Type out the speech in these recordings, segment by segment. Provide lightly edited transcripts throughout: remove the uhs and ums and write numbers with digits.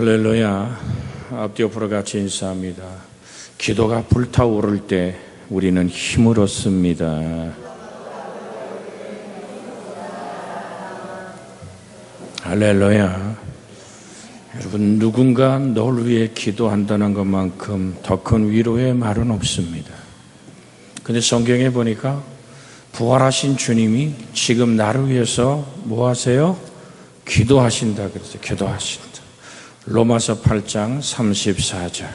할렐루야. 앞뒤 옆으로 같이 인사합니다. 기도가 불타오를 때 우리는 힘을 얻습니다. 할렐루야. 여러분, 누군가 널 위해 기도한다는 것만큼 더 큰 위로의 말은 없습니다. 근데 성경에 보니까 부활하신 주님이 지금 나를 위해서 뭐 하세요? 기도하신다 그랬어요. 기도하신다. 로마서 8장 34절.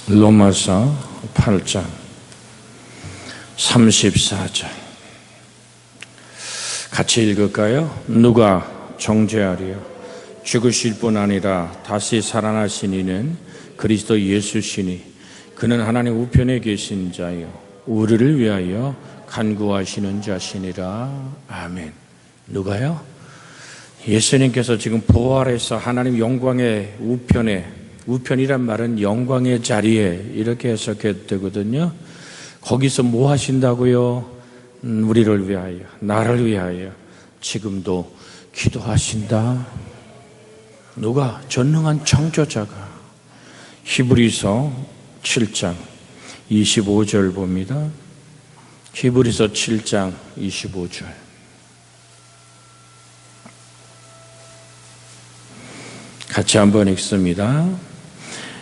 로마서 8장 34절. 같이 읽을까요? 누가 정죄하리요? 죽으실 뿐 아니라 다시 살아나신 이는 그리스도 예수시니 그는 하나님 우편에 계신 자요 우리를 위하여 간구하시는 자시니라. 아멘. 누가요? 예수님께서 지금 부활해서 하나님 영광의 우편에, 우편이란 말은 영광의 자리에 이렇게 해석해도 되거든요. 거기서 뭐 하신다고요? 우리를 위하여, 나를 위하여 지금도 기도하신다. 누가? 전능한 창조자가. 히브리서 7장 25절 봅니다. 히브리서 7장 25절. 같이 한번 읽습니다.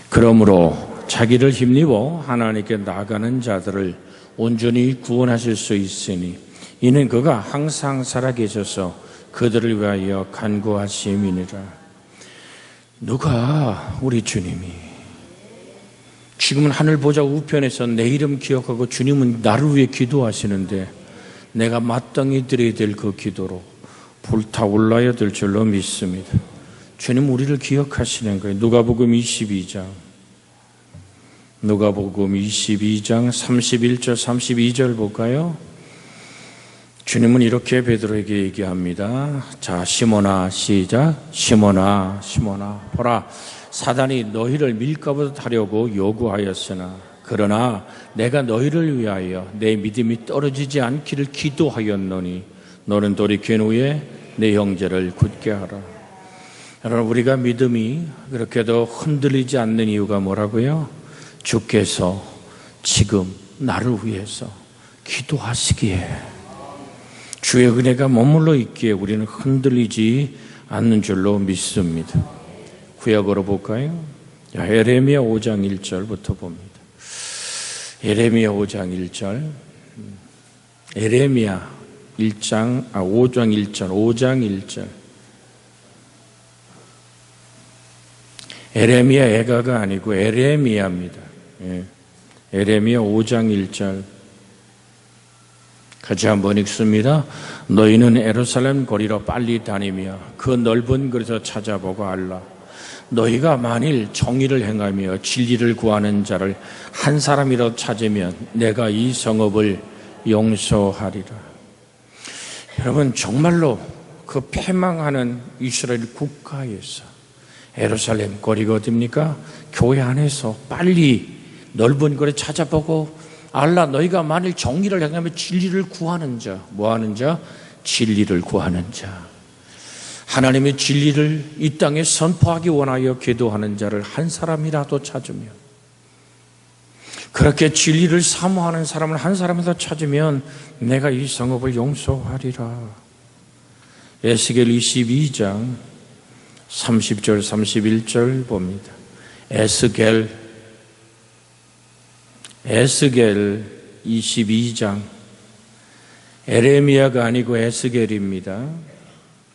그러므로 자기를 힘입어 하나님께 나아가는 자들을 온전히 구원하실 수 있으니 이는 그가 항상 살아계셔서 그들을 위하여 간구하심이니라. 누가? 우리 주님이. 지금은 하늘 보좌 우편에서 내 이름 기억하고 주님은 나를 위해 기도하시는데 내가 마땅히 드려야 될 그 기도로 불타올라야 될 줄로 믿습니다. 주님 우리를 기억하시는 거예요. 누가복음 22장 31절 32절 볼까요? 주님은 이렇게 베드로에게 얘기합니다. 자, 시몬아, 시작. 시몬아, 시몬아, 보라, 사단이 너희를 밀가부터 하려고 요구하였으나 그러나 내가 너희를 위하여 내 믿음이 떨어지지 않기를 기도하였노니 너는 돌이킨 후에 내 형제를 굳게 하라. 여러분, 우리가 믿음이 그렇게도 흔들리지 않는 이유가 뭐라고요? 주께서 지금 나를 위해서 기도하시기에, 주의 은혜가 머물러 있기에 우리는 흔들리지 않는 줄로 믿습니다. 구약으로 볼까요? 에레미야 5장 1절부터 봅니다. 에레미야 5장 1절. 에레미야 5장 1절. 에레미야 애가가 아니고 에레미야입니다. 예. 에레미야 5장 1절. 같이 한번 읽습니다. 너희는 예루살렘 거리로 빨리 다니며 그 넓은 거리에서 찾아보고 알라. 너희가 만일 정의를 행하며 진리를 구하는 자를 한 사람이라도 찾으면 내가 이 성읍을 용서하리라. 여러분, 정말로 그 패망하는 이스라엘 국가에서 예루살렘 거리가 어딥니까? 교회 안에서 빨리 넓은 거리 찾아보고 알라. 너희가 만일 정의를 행하며 진리를 구하는 자, 뭐 하는 자? 진리를 구하는 자. 하나님의 진리를 이 땅에 선포하기 원하여 기도하는 자를 한 사람이라도 찾으면, 그렇게 진리를 사모하는 사람을 한 사람이라도 찾으면 내가 이 성읍을 용서하리라. 에스겔 22장 30절 31절 봅니다. 에스겔 22장. 에레미야가 아니고 에스겔입니다.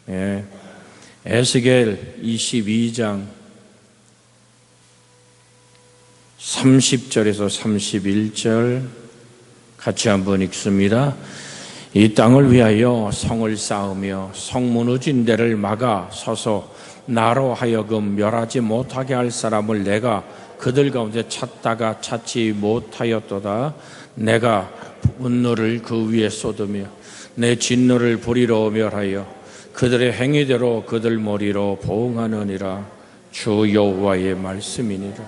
예. 에스겔 22장 30절에서 31절 같이 한번 읽습니다. 이 땅을 위하여 성을 쌓으며 성 무너진 데를 막아 서서 나로 하여금 멸하지 못하게 할 사람을 내가 그들 가운데 찾다가 찾지 못하였도다. 내가 분노를 그 위에 쏟으며 내 진노를 불의로 멸하여 그들의 행위대로 그들 머리로 보응하느니라. 주 여호와의 말씀이니라.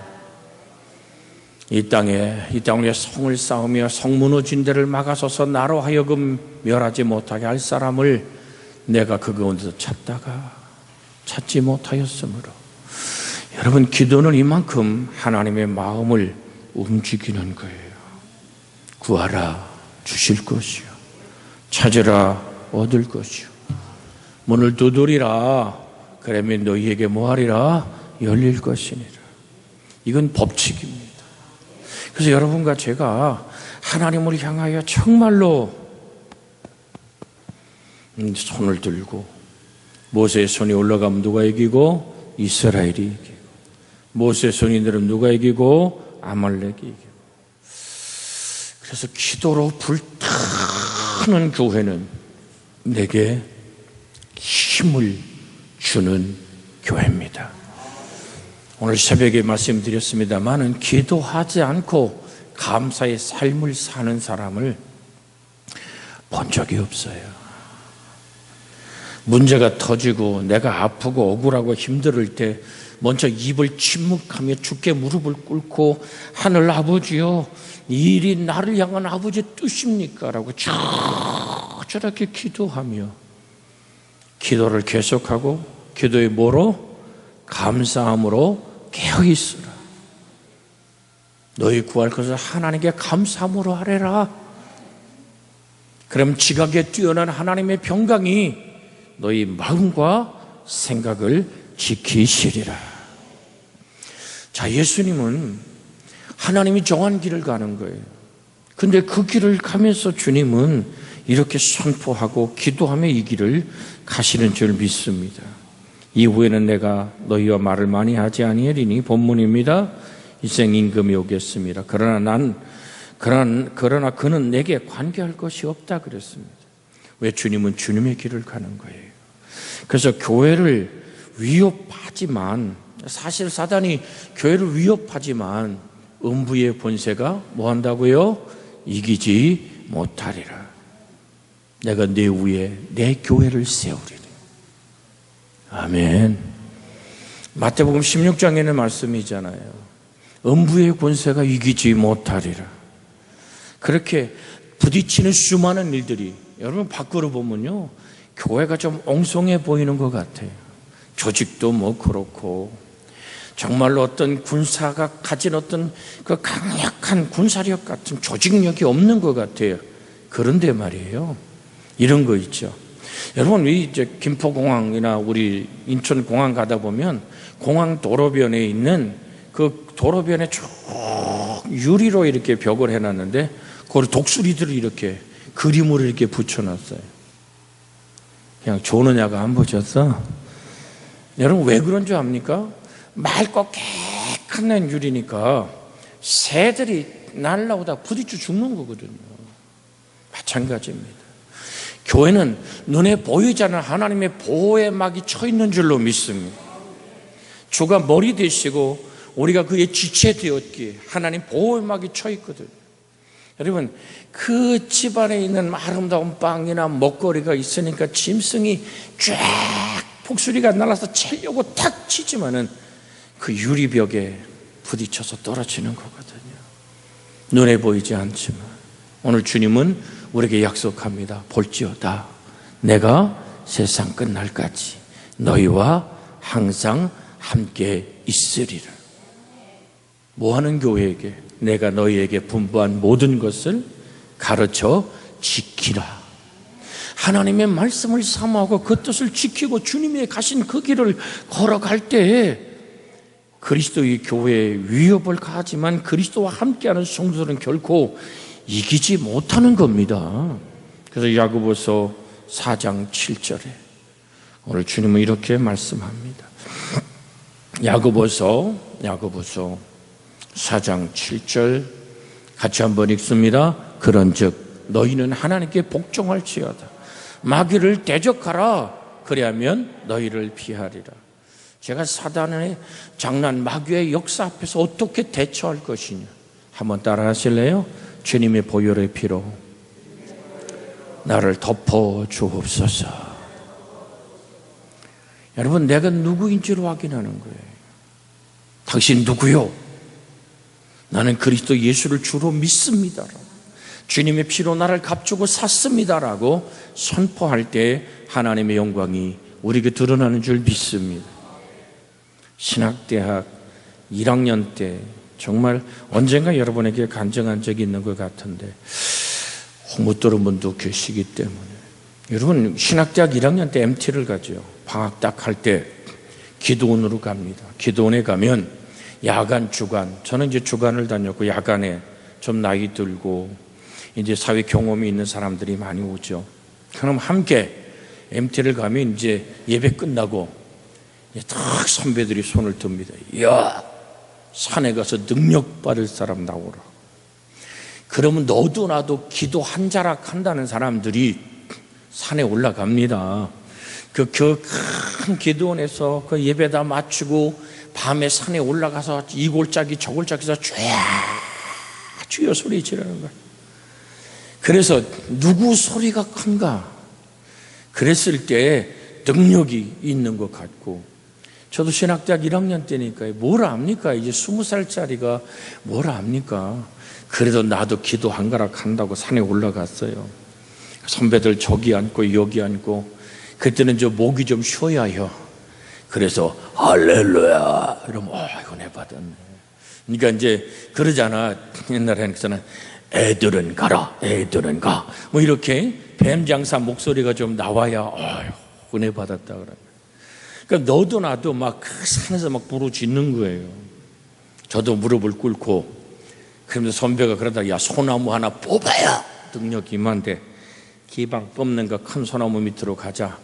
이 땅 위에 성을 쌓으며 성 무너진 데를 막아서서 나로 하여금 멸하지 못하게 할 사람을 내가 그 가운데서 찾다가 찾지 못하였으므로, 여러분, 기도는 이만큼 하나님의 마음을 움직이는 거예요. 구하라 주실 것이요, 찾으라 얻을 것이요, 문을 두드리라 그러면 너희에게 뭐하리라? 열릴 것이니라. 이건 법칙입니다. 그래서 여러분과 제가 하나님을 향하여 정말로 손을 들고, 모세의 손이 올라가면 누가 이기고? 이스라엘이 이기고, 모세의 손이 내려면 누가 이기고? 아말렉이 이기고. 그래서 기도로 불타는 교회는 내게 힘을 주는 교회입니다. 오늘 새벽에 말씀드렸습니다마는 기도하지 않고 감사의 삶을 사는 사람을 본 적이 없어요. 문제가 터지고 내가 아프고 억울하고 힘들 때 먼저 입을 침묵하며 주께 무릎을 꿇고, 하늘 아버지요, 이 일이 나를 향한 아버지의 뜻입니까? 라고 저렇게 기도하며 기도를 계속하고, 기도의 뭐로? 감사함으로 깨어있으라. 너희 구할 것을 하나님께 감사함으로 하래라. 그럼 지각에 뛰어난 하나님의 평강이 너희 마음과 생각을 지키시리라. 자, 예수님은 하나님이 정한 길을 가는 거예요. 근데 그 길을 가면서 주님은 이렇게 선포하고 기도하며 이 길을 가시는 줄 믿습니다. 이후에는 내가 너희와 말을 많이 하지 아니하리니, 본문입니다. 일생 임금이 오겠습니다. 그러나 그는 내게 관계할 것이 없다 그랬습니다. 왜? 주님은 주님의 길을 가는 거예요. 그래서 교회를 위협하지만, 사실 사단이 교회를 위협하지만 음부의 본세가 뭐 한다고요? 이기지 못하리라. 내가 내 위에 내 교회를 세우리라. 아멘. 마태복음 16장에는 말씀이잖아요. 음부의 권세가 이기지 못하리라. 그렇게 부딪히는 수많은 일들이, 여러분 밖으로 보면요, 교회가 좀 엉성해 보이는 것 같아요. 조직도 뭐 그렇고, 정말로 어떤 군사가 가진 어떤 그 강력한 군사력 같은 조직력이 없는 것 같아요. 그런데 말이에요, 이런 거 있죠. 여러분, 이제 김포공항이나 우리 인천공항 가다 보면 공항 도로변에 있는 그 도로변에 쭉 유리로 이렇게 벽을 해놨는데, 거기 독수리들을 이렇게 그림으로 이렇게 붙여놨어요. 그냥 조느냐가 안 보셨어? 여러분, 왜 그런 줄 압니까? 맑고 깨끗한 유리니까 새들이 날라오다 부딪혀 죽는 거거든요. 마찬가지입니다. 교회는 눈에 보이지 않는 하나님의 보호의 막이 쳐 있는 줄로 믿습니다. 주가 머리 되시고 우리가 그의 지체 되었기에 하나님 보호의 막이 쳐 있거든요. 여러분, 그 집안에 있는 아름다운 빵이나 먹거리가 있으니까 짐승이 쫙 폭수리가 날아서 치려고 탁 치지만은 그 유리벽에 부딪혀서 떨어지는 거거든요. 눈에 보이지 않지만 오늘 주님은 우리에게 약속합니다. 볼지어다 내가 세상 끝날까지 너희와 항상 함께 있으리라. 뭐하는 교회에게? 내가 너희에게 분부한 모든 것을 가르쳐 지키라. 하나님의 말씀을 사모하고 그 뜻을 지키고 주님의 가신 그 길을 걸어갈 때 그리스도의 교회에 위협을 가하지만 그리스도와 함께하는 성도들은 결코 이기지 못하는 겁니다. 그래서 야고보서 4장 7절에 오늘 주님은 이렇게 말씀합니다. 야고보서 4장 7절 같이 한번 읽습니다. 그런즉 너희는 하나님께 복종할지어다. 마귀를 대적하라. 그리하면 너희를 피하리라. 제가 사단의 장난, 마귀의 역사 앞에서 어떻게 대처할 것이냐, 한번 따라 하실래요? 주님의 보혈의 피로 나를 덮어 주옵소서. 여러분, 내가 누구인지를 확인하는 거예요. 당신 누구요? 나는 그리스도 예수를 주로 믿습니다. 주님의 피로 나를 값주고 샀습니다라고 선포할 때 하나님의 영광이 우리에게 드러나는 줄 믿습니다. 신학대학 1학년 때 정말 언젠가 여러분에게 간증한 적이 있는 것 같은데 못 들은 분도 계시기 때문에, 여러분 신학대학 1학년 때 MT를 가죠. 방학 딱 할 때 기도원으로 갑니다. 기도원에 가면 야간, 주간, 저는 이제 주간을 다녔고 야간에 좀 나이 들고 이제 사회 경험이 있는 사람들이 많이 오죠. 그럼 함께 MT를 가면 이제 예배 끝나고 딱 선배들이 손을 듭니다. 이야, 산에 가서 능력 받을 사람 나오라. 그러면 너도 나도 기도 한 자락 한다는 사람들이 산에 올라갑니다. 그 큰 기도원에서 그 예배다 마치고 밤에 산에 올라가서 이 골짜기 저 골짜기에서 주여 소리 지르는 거예요. 그래서 누구 소리가 큰가? 그랬을 때 능력이 있는 것 같고, 저도 신학대학 1학년 때니까 뭘 압니까? 이제 20살짜리가 뭘 압니까? 그래도 나도 기도 한 가락 한다고 산에 올라갔어요. 선배들 저기 앉고 여기 앉고, 그때는 저 목이 좀 쉬어야 해요. 그래서 할렐루야 이러면 이거 내 받았네. 그러니까 이제 그러잖아. 옛날에는 그잖아. 애들은 가라, 애들은 가. 뭐 이렇게 뱀장사 목소리가 좀 나와야 은혜 받았다 그래. 그러니까 너도 나도 막 그 산에서 막 부르짖는 거예요. 저도 무릎을 꿇고, 그러면서 선배가 그러다 야 소나무 하나 뽑아야 능력이 임한데 기방 뽑는 거 큰 소나무 밑으로 가자.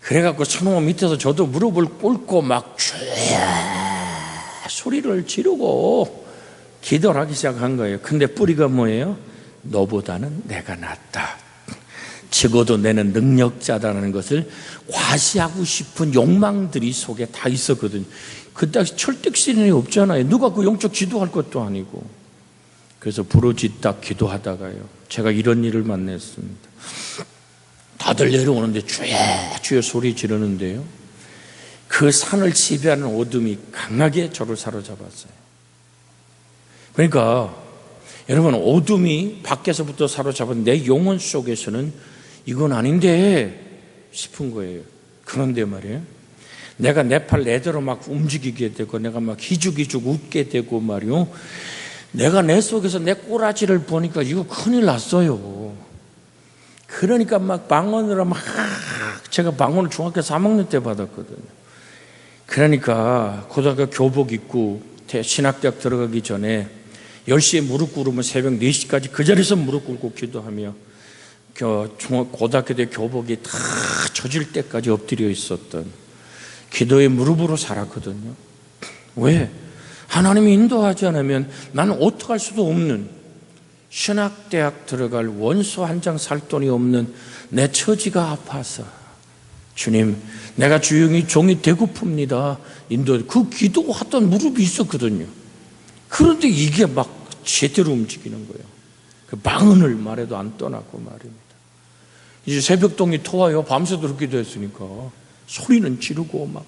그래갖고 소나무 밑에서 저도 무릎을 꿇고 막 주야 소리를 지르고 기도를 하기 시작한 거예요. 근데 뿌리가 뭐예요? 너보다는 내가 낫다, 적어도 내는 능력자다라는 것을 과시하고 싶은 욕망들이 속에 다 있었거든요. 그때 철떡시련이 없잖아요. 누가 그 영적 기도할 것도 아니고. 그래서 부르짖다 기도하다가요, 제가 이런 일을 만났습니다. 다들 내려오는데 주여 소리 지르는데요, 그 산을 지배하는 어둠이 강하게 저를 사로잡았어요. 그러니까 여러분, 어둠이 밖에서부터 사로잡은 내 영혼 속에서는 이건 아닌데 싶은 거예요. 그런데 말이에요, 내가 내 팔 내대로 막 움직이게 되고 내가 막 기죽기죽 웃게 되고 말이요, 내가 내 속에서 내 꼬라지를 보니까 이거 큰일 났어요. 그러니까 막 방언으로 막, 제가 방언을 중학교 3학년 때 받았거든요. 그러니까 고등학교 교복 입고 신학대학 들어가기 전에 10시에 무릎 꿇으면 새벽 4시까지 그 자리에서 무릎 꿇고 기도하며 고등학교 때 교복이 다 젖을 때까지 엎드려 있었던, 기도의 무릎으로 살았거든요. 왜? 하나님이 인도하지 않으면 나는 어떻게 할 수도 없는, 신학대학 들어갈 원서 한 장 살 돈이 없는 내 처지가 아파서, 주님 내가 주영이 종이 되고픕니다 인도, 그 기도하던 무릎이 있었거든요. 그런데 이게 막 제대로 움직이는 거예요. 그 방언을 말해도 안 떠나고 말입니다. 이제 새벽동이 토와요. 밤새도록 기도했으니까 소리는 지르고 막.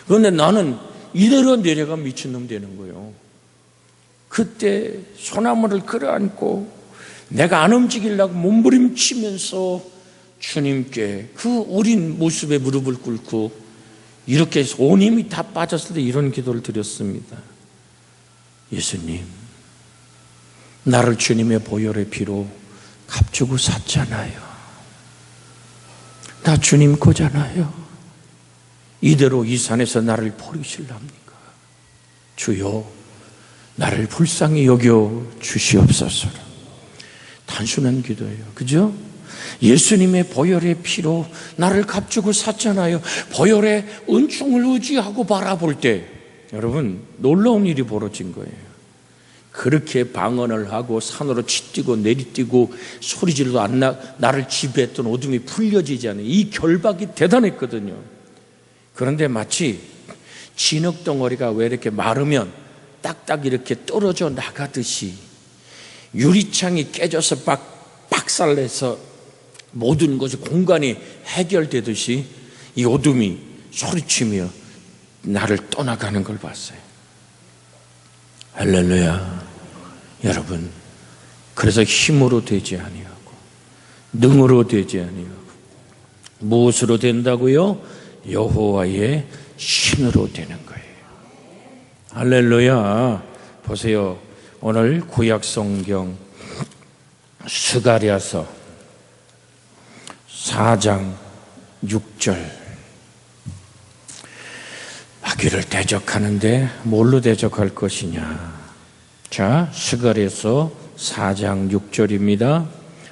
그런데 나는 이대로 내려가 미친놈 되는 거예요. 그때 소나무를 끌어안고 내가 안 움직이려고 몸부림치면서 주님께 그 어린 모습에 무릎을 꿇고 이렇게 해서 온 힘이 다 빠졌을 때 이런 기도를 드렸습니다. 예수님, 나를 주님의 보혈의 피로 값주고 샀잖아요. 나 주님 거잖아요. 이대로 이 산에서 나를 버리실랍니까? 주여, 나를 불쌍히 여겨 주시옵소서. 단순한 기도예요. 그죠? 예수님의 보혈의 피로 나를 값주고 샀잖아요. 보혈의 은총을 의지하고 바라볼 때 여러분, 놀라운 일이 벌어진 거예요. 그렇게 방언을 하고 산으로 치뛰고 내리뛰고 소리질도 나를 지배했던 어둠이 풀려지지 않아요. 이 결박이 대단했거든요. 그런데 마치 진흙덩어리가 왜 이렇게 마르면 딱딱 이렇게 떨어져 나가듯이 유리창이 깨져서 박살내서 모든 것이 공간이 해결되듯이 이 어둠이 소리치며 나를 떠나가는 걸 봤어요. 할렐루야. 여러분, 그래서 힘으로 되지 아니하고 능으로 되지 아니하고 무엇으로 된다고요? 여호와의 신으로 되는 거예요. 할렐루야. 보세요. 오늘 구약 성경 스가랴서 4장 6절. 마귀를 대적하는데 뭘로 대적할 것이냐? 자, 스가랴서 4장 6절입니다.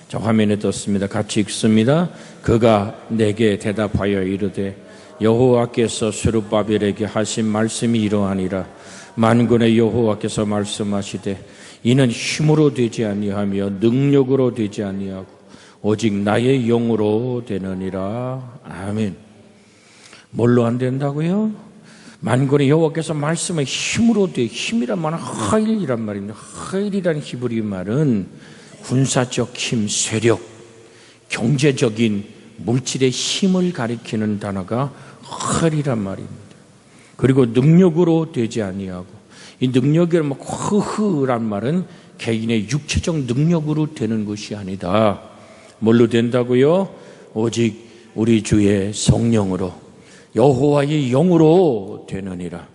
자, 화면에 떴습니다. 같이 읽습니다. 그가 내게 대답하여 이르되 여호와께서 스룹바벨에게 하신 말씀이 이러하니라. 만군의 여호와께서 말씀하시되 이는 힘으로 되지 아니하며 능력으로 되지 아니하고 오직 나의 영으로 되느니라. 아멘. 뭘로 안 된다고요? 만군의 여호와께서 말씀에 힘으로 돼. 힘이란 말은 하일이란 말입니다. 하일이라는 히브리 말은 군사적 힘, 세력, 경제적인 물질의 힘을 가리키는 단어가 하일이란 말입니다. 그리고 능력으로 되지 아니하고, 이 능력이란 흐흐란 말은 개인의 육체적 능력으로 되는 것이 아니다. 뭘로 된다고요? 오직 우리 주의 성령으로, 여호와의 영으로 되느니라.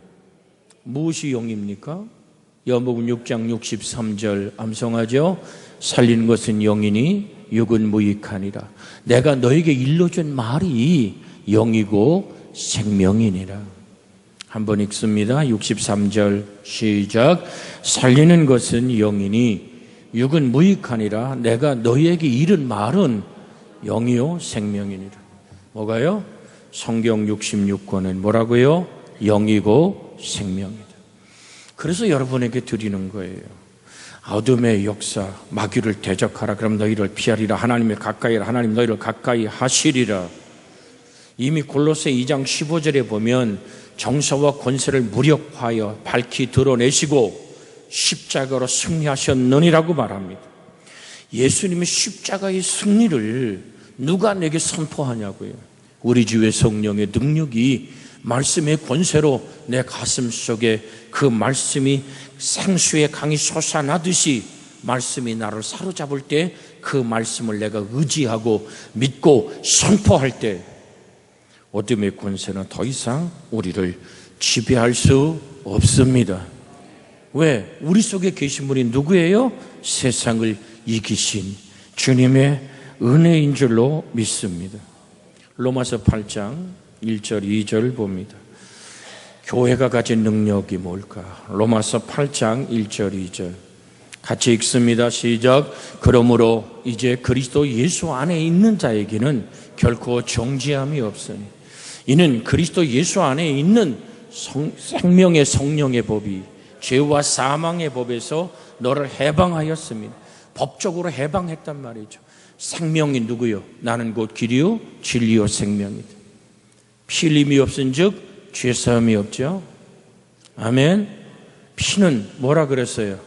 무엇이 영입니까? 요한복음 6장 63절 암송하죠. 살린 것은 영이니 육은 무익하니라. 내가 너에게 일러준 말이 영이고 생명이니라. 한번 읽습니다. 63절 시작. 살리는 것은 영이니 육은 무익하니라. 내가 너희에게 이른 말은 영이요 생명이니라. 뭐가요? 성경 66권은 뭐라고요? 영이고 생명이다. 그래서 여러분에게 드리는 거예요. 어둠의 역사, 마귀를 대적하라. 그럼 너희를 피하리라. 하나님의 가까이라. 하나님 너희를 가까이 하시리라. 이미 골로새 2장 15절에 보면 정사와 권세를 무력화하여 밝히 드러내시고 십자가로 승리하셨느니라고 말합니다. 예수님의 십자가의 승리를 누가 내게 선포하냐고요. 우리 주의 성령의 능력이 말씀의 권세로 내 가슴 속에 그 말씀이 생수의 강이 솟아나듯이 말씀이 나를 사로잡을 때 그 말씀을 내가 의지하고 믿고 선포할 때 어둠의 권세는 더 이상 우리를 지배할 수 없습니다. 왜? 우리 속에 계신 분이 누구예요? 세상을 이기신 주님의 은혜인 줄로 믿습니다. 로마서 8장 1절 2절 봅니다. 교회가 가진 능력이 뭘까? 로마서 8장 1절 2절 같이 읽습니다. 시작. 그러므로 이제 그리스도 예수 안에 있는 자에게는 결코 정죄함이 없으니 이는 그리스도 예수 안에 있는 생명의 성령의 법이 죄와 사망의 법에서 너를 해방하였습니다. 법적으로 해방했단 말이죠. 생명이 누구요? 나는 곧 길이요 진리요 생명이다. 피 흘림이 없은즉 죄사함이 없죠. 아멘. 피는 뭐라 그랬어요?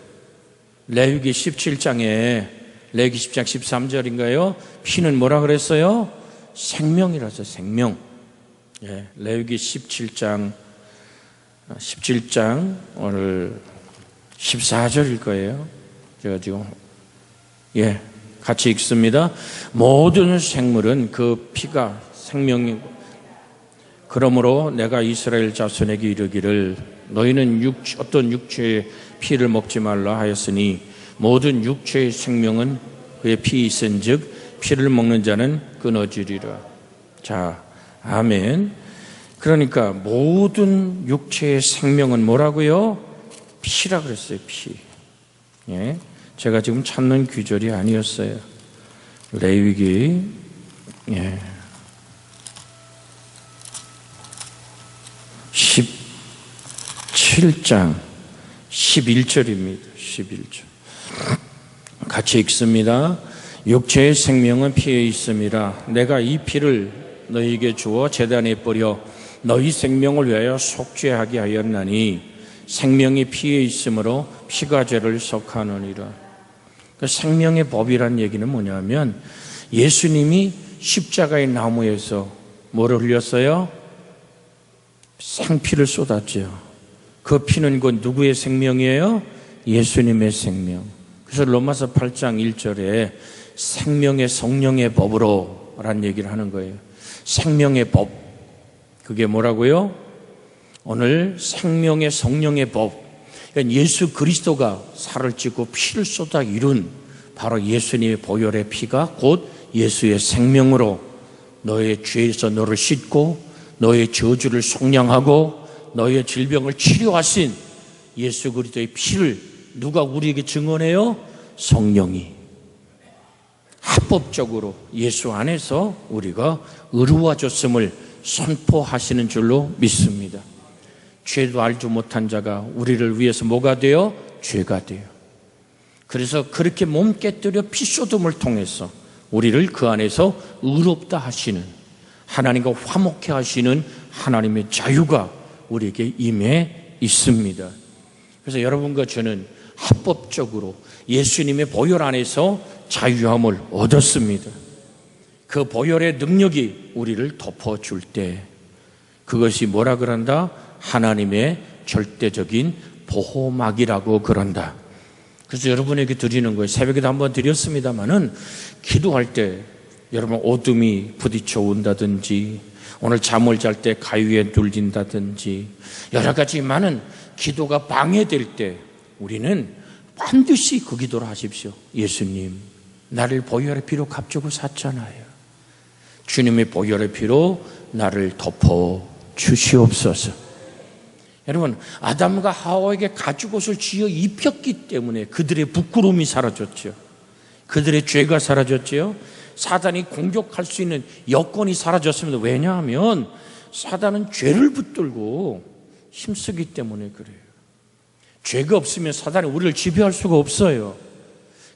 레위기 17장에 레위기 10장 13절인가요? 피는 뭐라 그랬어요? 생명이라서 생명. 예, 레위기 17장 오늘 14절일 거예요. 제가 지금 같이 읽습니다. 모든 생물은 그 피가 생명이고 그러므로 내가 이스라엘 자손에게 이르기를 너희는 어떤 육체의 피를 먹지 말라 하였으니 모든 육체의 생명은 그의 피 있은즉 피를 먹는 자는 끊어지리라. 자, 아멘. 그러니까 모든 육체의 생명은 뭐라고요? 피라 그랬어요. 피. 예. 제가 지금 찾는 규절이 아니었어요. 레위기 17장 11절입니다. 11절. 같이 읽습니다. 육체의 생명은 피에 있음이라. 내가 이 피를 너희에게 주어 제단에 뿌려 너희 생명을 위하여 속죄하게 하였나니 생명이 피에 있으므로 피가 죄를 속하느니라. 그 생명의 법이란 얘기는 뭐냐면 예수님이 십자가의 나무에서 뭐를 흘렸어요? 생피를 쏟았죠. 그 피는 곧 누구의 생명이에요? 예수님의 생명. 그래서 로마서 8장 1절에 생명의 성령의 법으로 라는 얘기를 하는 거예요. 생명의 법. 그게 뭐라고요? 오늘 생명의 성령의 법. 그러니까 예수 그리스도가 살을 찢고 피를 쏟아 이룬 바로 예수님의 보혈의 피가 곧 예수의 생명으로 너의 죄에서 너를 씻고 너의 저주를 속량하고 너의 질병을 치료하신 예수 그리스도의 피를 누가 우리에게 증언해요? 성령이. 합법적으로 예수 안에서 우리가 의로워졌음을 선포하시는 줄로 믿습니다. 죄도 알지 못한 자가 우리를 위해서 뭐가 돼요? 죄가 돼요. 그래서 그렇게 몸 깨뜨려 피쏟음을 통해서 우리를 그 안에서 의롭다 하시는, 하나님과 화목해 하시는 하나님의 자유가 우리에게 임해 있습니다. 그래서 여러분과 저는 합법적으로 예수님의 보혈 안에서 자유함을 얻었습니다. 그 보혈의 능력이 우리를 덮어줄 때 그것이 뭐라 그런다? 하나님의 절대적인 보호막이라고 그런다. 그래서 여러분에게 드리는 거예요. 새벽에도 한번 드렸습니다마는 기도할 때 여러분 어둠이 부딪혀 온다든지 오늘 잠을 잘 때 가위에 눌린다든지 여러 가지 많은 기도가 방해될 때 우리는 반드시 그 기도를 하십시오. 예수님, 나를 보혈의 피로 값주고 샀잖아요. 주님의 보혈의 피로 나를 덮어 주시옵소서. 여러분, 아담과 하와에게 가죽옷을 지어 입혔기 때문에 그들의 부끄러움이 사라졌죠. 그들의 죄가 사라졌죠. 사단이 공격할 수 있는 여건이 사라졌습니다. 왜냐하면 사단은 죄를 붙들고 힘쓰기 때문에 그래요. 죄가 없으면 사단이 우리를 지배할 수가 없어요.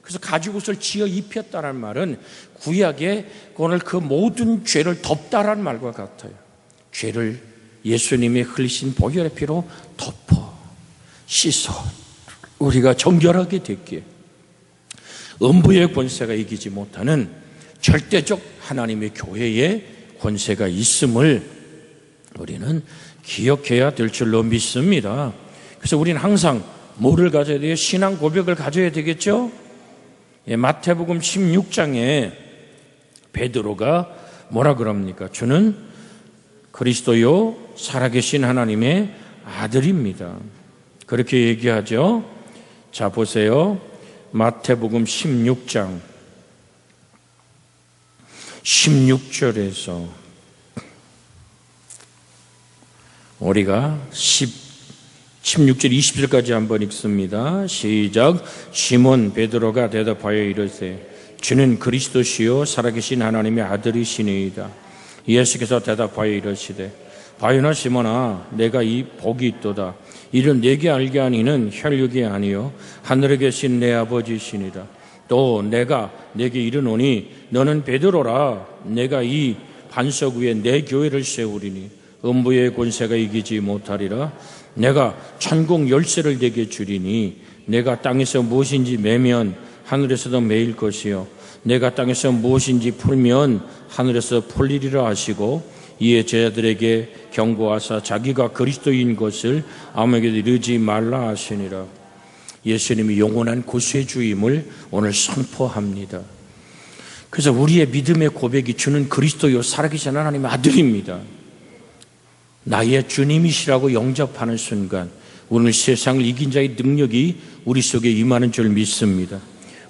그래서 가죽옷을 지어 입혔다는 말은 구약에 오늘 그 모든 죄를 덮다라는 말과 같아요. 죄를 예수님이 흘리신 보혈의 피로 덮어 씻어 우리가 정결하게 됐기에 음부의 권세가 이기지 못하는 절대적 하나님의 교회의 권세가 있음을 우리는 기억해야 될 줄로 믿습니다. 그래서 우리는 항상 뭐를 가져야 돼요? 신앙 고백을 가져야 되겠죠? 마태복음 16장에 베드로가 뭐라 그럽니까? 주는 그리스도요 살아계신 하나님의 아들입니다. 그렇게 얘기하죠. 자 보세요. 마태복음 16장 16절에서 우리가 16절 20절까지 한번 읽습니다. 시작. 시몬 베드로가 대답하여 이르되 주는 그리스도시요 살아계신 하나님의 아들이시니이다. 예수께서 대답하여 이르시되 바요나 시몬아 내가 이 복이 있도다. 이를 내게 알게 하니는 혈육이 아니요 하늘에 계신 내 아버지시니라. 또 내가 내게 이르노니 너는 베드로라. 내가 이 반석 위에 내 교회를 세우리니 음부의 권세가 이기지 못하리라. 내가 천국 열쇠를 내게 주리니 내가 땅에서 무엇인지 매면 하늘에서도 매일 것이요 내가 땅에서 무엇인지 풀면 하늘에서 풀리리라 하시고 이에 제자들에게 경고하사 자기가 그리스도인 것을 아무에게도 이르지 말라 하시니라. 예수님이 영원한 구세주임을 오늘 선포합니다. 그래서 우리의 믿음의 고백이 주는 그리스도요 살아계신 하나님의 아들입니다. 나의 주님이시라고 영접하는 순간 오늘 세상을 이긴 자의 능력이 우리 속에 임하는 줄 믿습니다.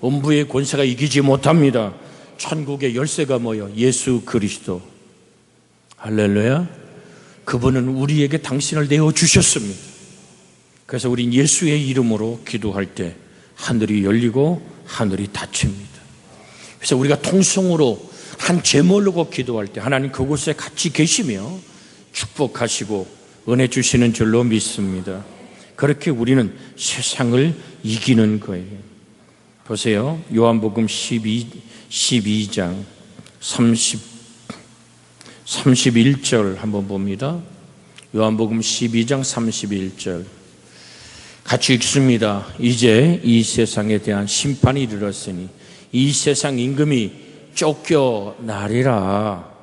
음부의 권세가 이기지 못합니다. 천국의 열쇠가 뭐요? 예수 그리스도. 할렐루야. 그분은 우리에게 당신을 내어주셨습니다. 그래서 우린 예수의 이름으로 기도할 때 하늘이 열리고 하늘이 닫힙니다. 그래서 우리가 통성으로 한 제목으로 기도할 때 하나님 그곳에 같이 계시며 축복하시고 은혜 주시는 줄로 믿습니다. 그렇게 우리는 세상을 이기는 거예요. 보세요. 요한복음 12장 31절 한번 봅니다. 요한복음 12장 31절 같이 읽습니다. 이제 이 세상에 대한 심판이 이르렀으니 이 세상 임금이 쫓겨나리라.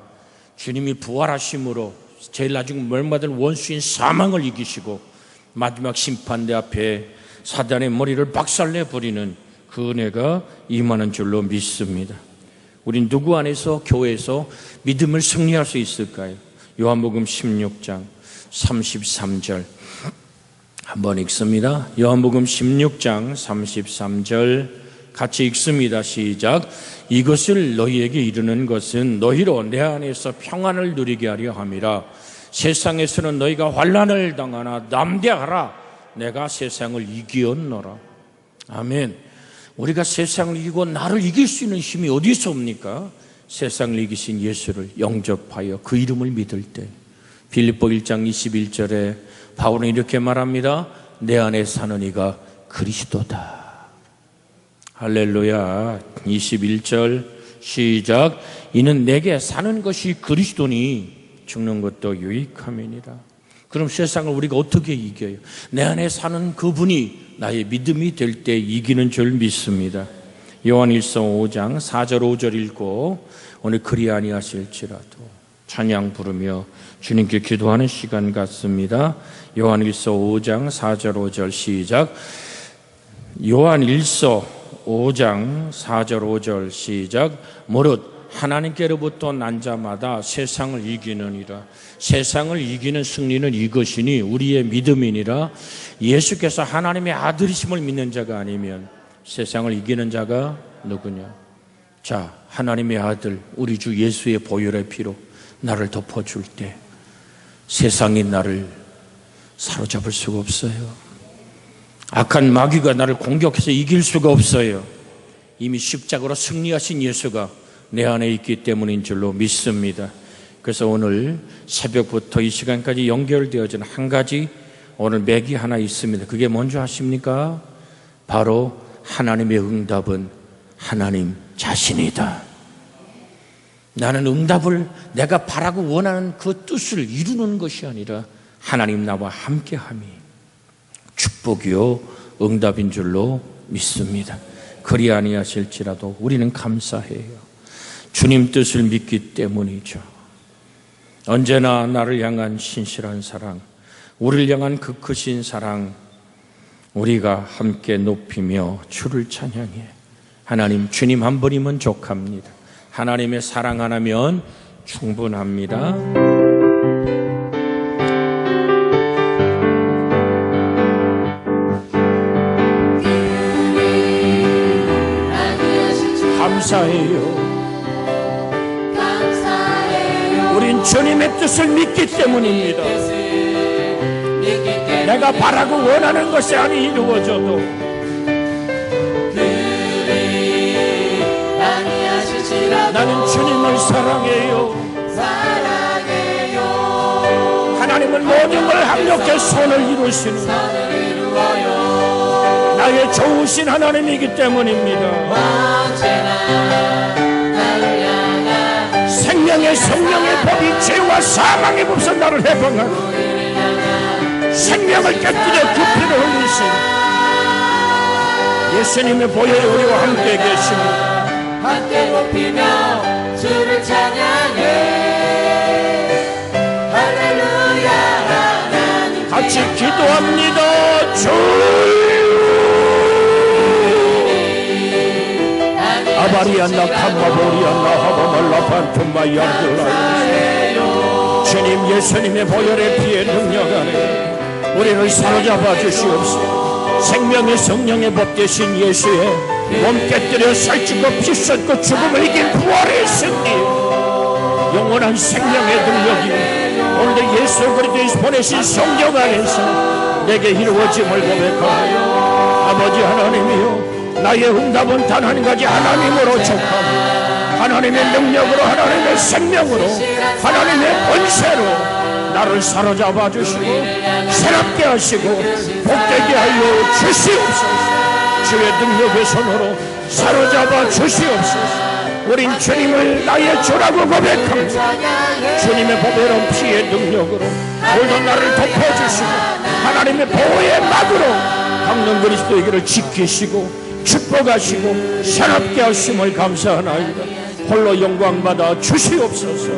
주님이 부활하심으로 제일 나중 멸망된 원수인 사망을 이기시고 마지막 심판대 앞에 사단의 머리를 박살내 버리는 그 은혜가 임하는 줄로 믿습니다. 우린 누구 안에서 교회에서 믿음을 승리할 수 있을까요? 요한복음 16장 33절 한번 읽습니다. 요한복음 16장 33절 같이 읽습니다. 시작. 이것을 너희에게 이르는 것은 너희로 내 안에서 평안을 누리게 하려 함이라. 세상에서는 너희가 환난을 당하나 담대하라. 내가 세상을 이기었노라. 아멘. 우리가 세상을 이기고 나를 이길 수 있는 힘이 어디서 옵니까? 세상을 이기신 예수를 영접하여 그 이름을 믿을 때. 빌립보 1장 21절에 바울은 이렇게 말합니다. 내 안에 사는 이가 그리스도다. 할렐루야. 21절 시작. 이는 내게 사는 것이 그리스도니 죽는 것도 유익함이니라. 그럼 세상을 우리가 어떻게 이겨요? 내 안에 사는 그분이 나의 믿음이 될 때 이기는 줄 믿습니다. 요한일서 5장 4절 5절 읽고 오늘 그리 아니하실지라도 찬양 부르며 주님께 기도하는 시간 같습니다. 요한일서 5장 4절 5절 시작. 요한일서 5장 4절 5절 시작. 무릇 하나님께로부터 난 자마다 세상을 이기느니라. 세상을 이기는 승리는 이것이니 우리의 믿음이니라. 예수께서 하나님의 아들이심을 믿는 자가 아니면 세상을 이기는 자가 누구냐? 자, 하나님의 아들 우리 주 예수의 보혈의 피로 나를 덮어줄 때 세상이 나를 사로잡을 수가 없어요. 악한 마귀가 나를 공격해서 이길 수가 없어요. 이미 십자가로 승리하신 예수가 내 안에 있기 때문인 줄로 믿습니다. 그래서 오늘 새벽부터 이 시간까지 연결되어진 한 가지 오늘 맥이 하나 있습니다. 그게 뭔지 아십니까? 바로 하나님의 응답은 하나님 자신이다. 나는 응답을 내가 바라고 원하는 그 뜻을 이루는 것이 아니라 하나님 나와 함께함이 축복이요 응답인 줄로 믿습니다. 그리 아니하실지라도 우리는 감사해요. 주님 뜻을 믿기 때문이죠. 언제나 나를 향한 신실한 사랑, 우리를 향한 그 크신 사랑 우리가 함께 높이며 주를 찬양해. 하나님 주님 한 분이면 족합니다. 하나님의 사랑 하나면 충분합니다. 감사해요. 우린 주님의 뜻을 믿기 때문입니다. 내가 바라고 원하는 것이 아니 이루어져도 나는 주님을 사랑해요. 하나님은 모든 걸 합력해 선을 이루시는 나의 좋으신 하나님이기 때문입니다. 생명의 성령의 법이 죄와 사망의 법에서 나를 해방하고 생명을 깨뜨려 그 피를 흘리신 예수님의 보혈이 우리와 함께 계십니다. 함께 높이며 주를 찬양해. 할렐루야. 하나님 같이 기도합니다. 주 아바리안나 캄마보리안나 하바말라판툼마야르라. 주님 예수님의 보혈의 피의 능력 안에 우리를 사로잡아 주시옵소서. 생명의 성령의 법 되신 예수의 몸 깨뜨려 살찌고 피 쏟고 죽음을 이긴 부활의 승리, 영원한 생명의 능력이 오늘도 예수 그리스도에서 보내신 성령 안에서 내게 이루어짐을 고백하며 아버지 하나님이여, 나의 응답은 단 한 가지 하나님으로 족하고 하나님의 능력으로, 하나님의 생명으로, 하나님의 권세로 나를 사로잡아 주시고 새롭게 하시고 복되게 하여 주시옵소서. 주의 능력의 손으로 사로잡아 주시옵소서. 우린 주님을 나의 주라고 고백합니다. 주님의 보배로운 피의 능력으로 오늘도 나를 덮어주시고 하나님의 보호의 막으로 강릉 그리스도에게를 지키시고 축복하시고 새롭게 하심을 감사하나이다. 홀로 영광받아 주시옵소서.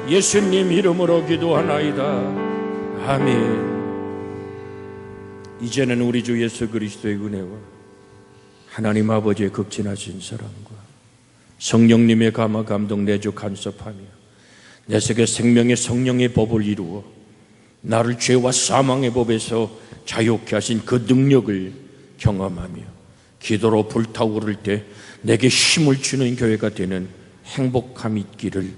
예수님 이름으로 기도하나이다. 아멘. 이제는 우리 주 예수 그리스도의 은혜와 하나님 아버지의 극진하신 사랑과 성령님의 감화 감동 내주 간섭하며 내 속에 생명의 성령의 법을 이루어 나를 죄와 사망의 법에서 자유케 하신 그 능력을 경험하며 기도로 불타오를 때 내게 힘을 주는 교회가 되는 행복함이 있기를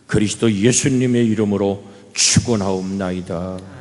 그리스도 예수님의 이름으로 축원하옵나이다.